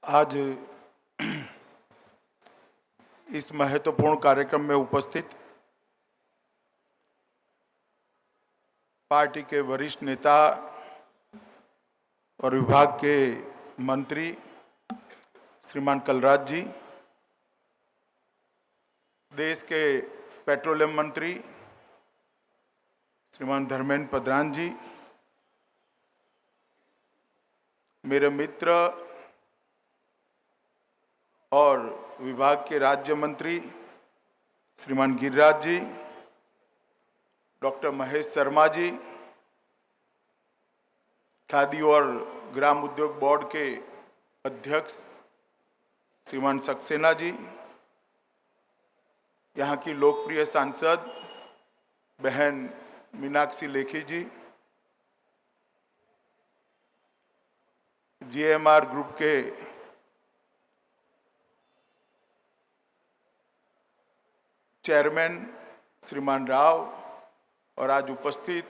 आज इस महत्वपूर्ण कार्यक्रम में उपस्थित पार्टी के वरिष्ठ नेता और विभाग के मंत्री श्रीमान कलराज जी, देश के पेट्रोलियम मंत्री श्रीमान धर्मेंद्र प्रधान जी, मेरे मित्र और विभाग के राज्य मंत्री श्रीमान गिरिराज जी, डॉक्टर महेश शर्मा जी, खादी और ग्राम उद्योग बोर्ड के अध्यक्ष श्रीमान सक्सेना जी, यहाँ की लोकप्रिय सांसद बहन मीनाक्षी लेखी जी, जीएमआर ग्रुप के चेयरमैन श्रीमान राव और आज उपस्थित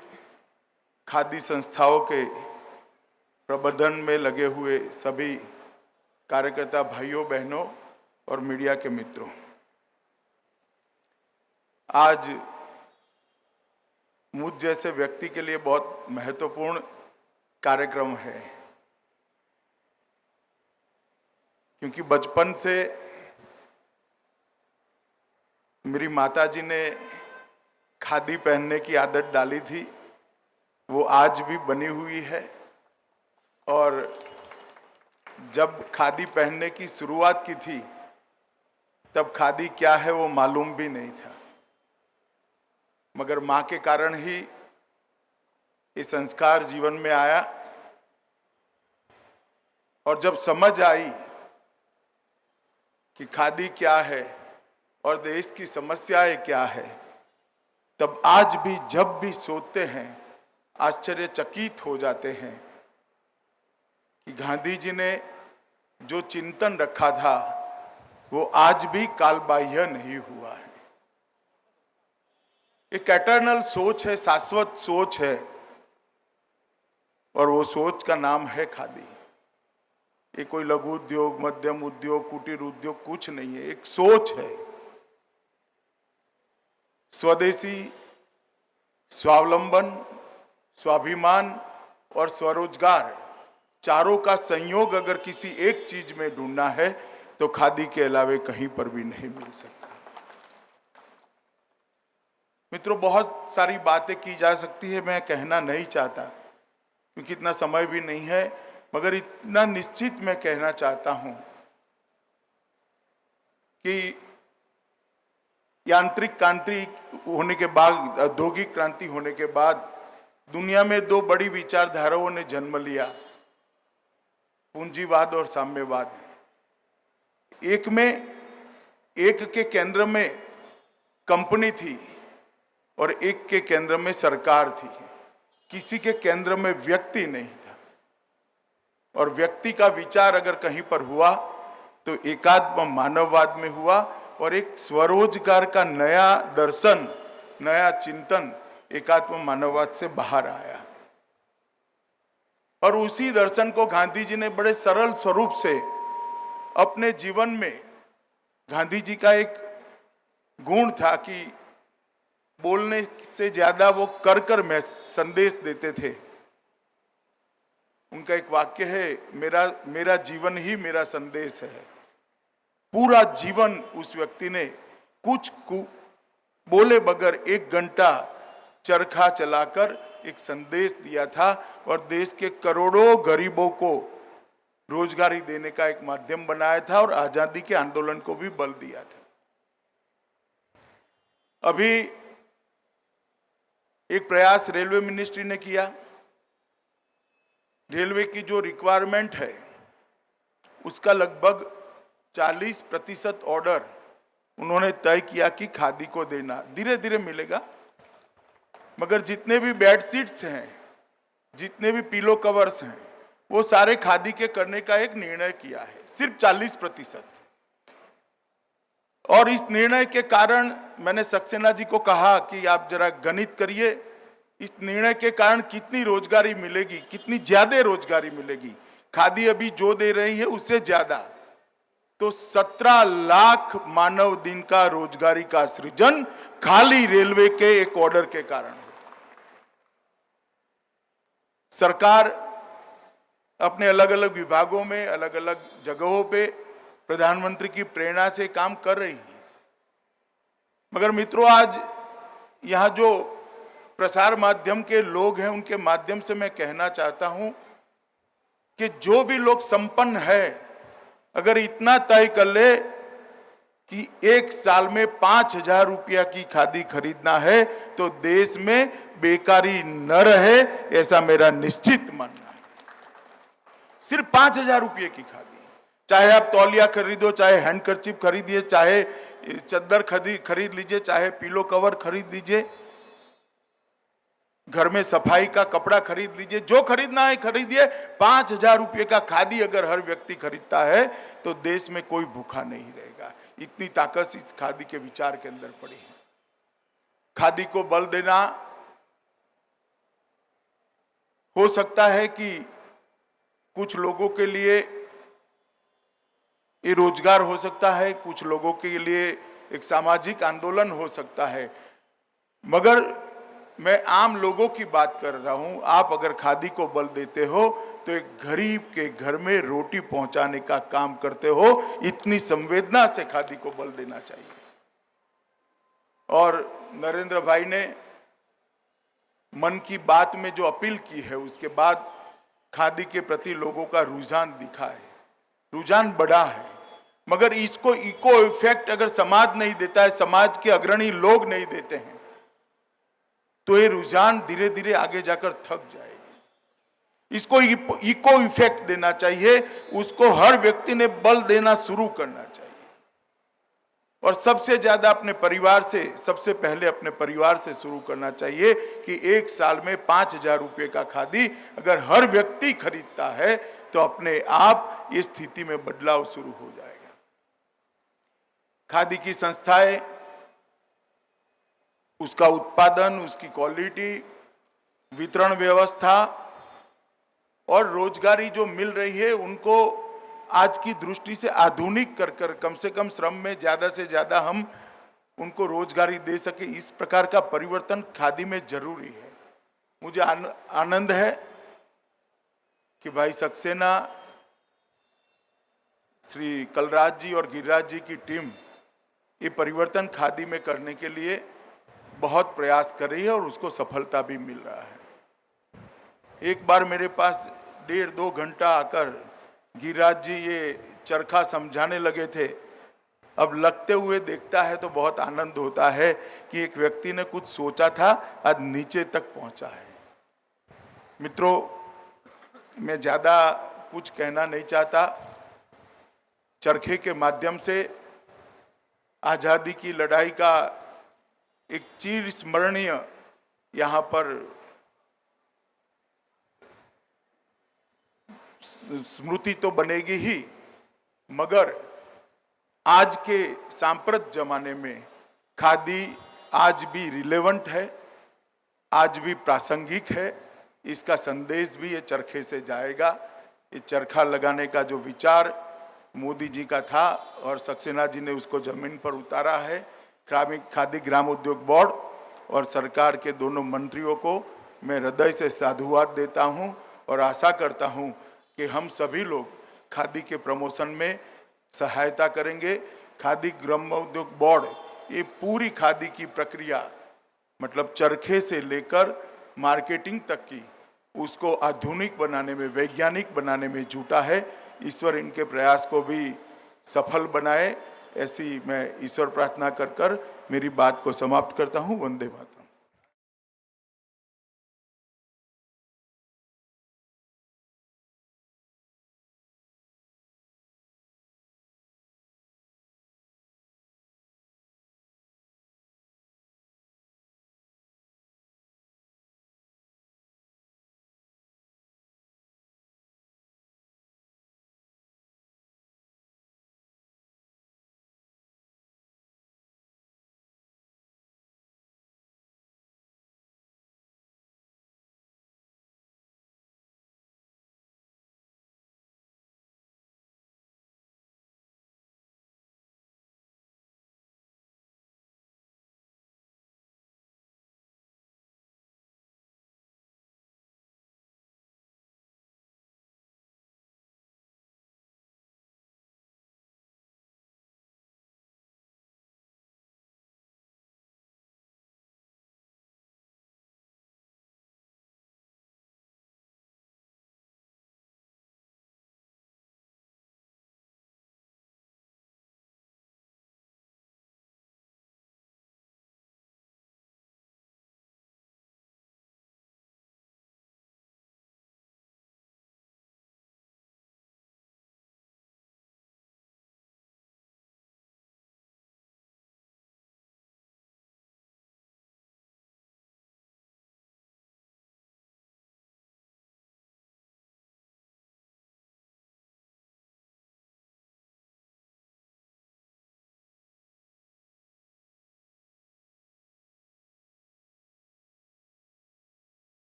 खादी संस्थाओं के प्रबंधन में लगे हुए सभी कार्यकर्ता भाइयों बहनों और मीडिया के मित्रों, आज मुझ जैसे व्यक्ति के लिए बहुत महत्वपूर्ण कार्यक्रम है, क्योंकि बचपन से मेरी माताजी ने खादी पहनने की आदत डाली थी, वो आज भी बनी हुई है। और जब खादी पहनने की शुरुआत की थी तब खादी क्या है वो मालूम भी नहीं था, मगर माँ के कारण ही ये संस्कार जीवन में आया। और जब समझ आई कि खादी क्या है और देश की समस्याएं क्या है, तब आज भी जब भी सोचते हैं आश्चर्यचकित हो जाते हैं कि गांधी जी ने जो चिंतन रखा था वो आज भी कालबाह्य नहीं हुआ है। एक एटर्नल सोच है, शाश्वत सोच है, और वो सोच का नाम है खादी। ये कोई लघु उद्योग, मध्यम उद्योग, कुटीर उद्योग कुछ नहीं है, एक सोच है। स्वदेशी, स्वावलंबन, स्वाभिमान और स्वरोजगार, चारों का संयोग अगर किसी एक चीज में ढूंढना है तो खादी के अलावे कहीं पर भी नहीं मिल सकता। मित्रों, बहुत सारी बातें की जा सकती है, मैं कहना नहीं चाहता क्योंकि इतना समय भी नहीं है, मगर इतना निश्चित मैं कहना चाहता हूं कि यांत्रिक क्रांति होने के बाद, औद्योगिक क्रांति होने के बाद दुनिया में दो बड़ी विचारधाराओं ने जन्म लिया, पूंजीवाद और साम्यवाद। एक के केंद्र में कंपनी थी और एक के केंद्र में सरकार थी, किसी के केंद्र में व्यक्ति नहीं था। और व्यक्ति का विचार अगर कहीं पर हुआ तो एकात्म मानववाद में हुआ, और एक स्वरोजगार का नया दर्शन, नया चिंतन एकात्म मानववाद से बाहर आया। और उसी दर्शन को गांधी जी ने बड़े सरल स्वरूप से अपने जीवन में, गांधी जी का एक गुण था कि बोलने से ज्यादा वो कर में संदेश देते थे। उनका एक वाक्य है, मेरा जीवन ही मेरा संदेश है। पूरा जीवन उस व्यक्ति ने कुछ बोले बगैर 1 घंटा चरखा चलाकर एक संदेश दिया था और देश के करोड़ों गरीबों को रोजगारी देने का एक माध्यम बनाया था और आजादी के आंदोलन को भी बल दिया था। अभी एक प्रयास रेलवे मिनिस्ट्री ने किया। रेलवे की जो रिक्वायरमेंट है उसका लगभग 40% ऑर्डर उन्होंने तय किया कि खादी को देना, धीरे धीरे मिलेगा। मगर जितने भी बेडशीट्स हैं, जितने भी पिलो कवर्स हैं, वो सारे खादी के करने का एक निर्णय किया है, सिर्फ 40%। और इस निर्णय के कारण मैंने सक्सेना जी को कहा कि आप जरा गणित करिए, इस निर्णय के कारण कितनी रोजगारी मिलेगी, कितनी ज्यादा रोजगारी मिलेगी। खादी अभी जो दे रही है उससे ज्यादा, तो 17 लाख मानव दिन का रोजगारी का सृजन खाली रेलवे के एक ऑर्डर के कारण होता है। सरकार अपने अलग अलग विभागों में, अलग अलग जगहों पे प्रधानमंत्री की प्रेरणा से काम कर रही है, मगर मित्रों आज यहां जो प्रसार माध्यम के लोग हैं उनके माध्यम से मैं कहना चाहता हूं कि जो भी लोग संपन्न है, अगर इतना तय कर ले कि एक साल में 5,000 रुपया की खादी खरीदना है तो देश में बेकारी न रहे, ऐसा मेरा निश्चित मानना है। सिर्फ 5,000 रुपये की खादी, चाहे आप तौलिया खरीदो, चाहे हैंडकरचिप खरीदिए, चाहे चद्दर खरीद लीजिए, चाहे पिलो कवर खरीद लीजिए, घर में सफाई का कपड़ा खरीद लीजिए, जो खरीदना है खरीदिए। 5,000 रुपये का खादी अगर हर व्यक्ति खरीदता है तो देश में कोई भूखा नहीं रहेगा। इतनी ताकत इस खादी के विचार के अंदर पड़ी है। खादी को बल देना हो सकता है कि कुछ लोगों के लिए ये रोजगार हो सकता है, कुछ लोगों के लिए एक सामाजिक आंदोलन हो सकता है, मगर मैं आम लोगों की बात कर रहा हूं। आप अगर खादी को बल देते हो तो एक गरीब के घर में रोटी पहुंचाने का काम करते हो। इतनी संवेदना से खादी को बल देना चाहिए। और नरेंद्र भाई ने मन की बात में जो अपील की है उसके बाद खादी के प्रति लोगों का रुझान दिखा है, रुझान बढ़ा है, मगर इसको इको इफेक्ट अगर समाज नहीं देता है, समाज के अग्रणी लोग नहीं देते हैं, तो ये रुझान धीरे धीरे आगे जाकर थक जाएगी। इसको इको इफेक्ट देना चाहिए, उसको हर व्यक्ति ने बल देना शुरू करना चाहिए। और सबसे ज्यादा अपने परिवार से, सबसे पहले अपने परिवार से शुरू करना चाहिए कि एक साल में 5,000 रुपये का खादी अगर हर व्यक्ति खरीदता है तो अपने आप इस स्थिति में बदलाव शुरू हो जाएगा। खादी की संस्थाएं, उसका उत्पादन, उसकी क्वालिटी, वितरण व्यवस्था और रोजगारी जो मिल रही है उनको आज की दृष्टि से आधुनिक कर कम से कम श्रम में ज्यादा से ज्यादा हम उनको रोजगारी दे सके, इस प्रकार का परिवर्तन खादी में जरूरी है। मुझे आनंद है कि भाई सक्सेना, श्री कलराज जी और गिरिराज जी की टीम ये परिवर्तन खादी में करने के लिए बहुत प्रयास कर रही है और उसको सफलता भी मिल रहा है। एक बार मेरे पास 1.5-2 घंटा आकर गिरिराज जी ये चरखा समझाने लगे थे। अब लगते हुए देखता है तो बहुत आनंद होता है कि एक व्यक्ति ने कुछ सोचा था, आज नीचे तक पहुंचा है। मित्रों, मैं ज्यादा कुछ कहना नहीं चाहता। चरखे के माध्यम से आजादी की लड़ाई का एक चिर स्मरणीय यहाँ पर स्मृति तो बनेगी ही, मगर आज के सांप्रत जमाने में खादी आज भी रिलेवेंट है, आज भी प्रासंगिक है। इसका संदेश भी ये चरखे से जाएगा। ये चरखा लगाने का जो विचार मोदी जी का था और सक्सेना जी ने उसको जमीन पर उतारा है। खादी ग्राम उद्योग बोर्ड और सरकार के दोनों मंत्रियों को मैं हृदय से साधुवाद देता हूं और आशा करता हूं कि हम सभी लोग खादी के प्रमोशन में सहायता करेंगे। खादी ग्राम उद्योग बोर्ड ये पूरी खादी की प्रक्रिया, मतलब चरखे से लेकर मार्केटिंग तक की, उसको आधुनिक बनाने में, वैज्ञानिक बनाने में जुटा है। ईश्वर इनके प्रयास को भी सफल बनाए, ऐसी मैं ईश्वर प्रार्थना कर मेरी बात को समाप्त करता हूं। वंदे मातरम।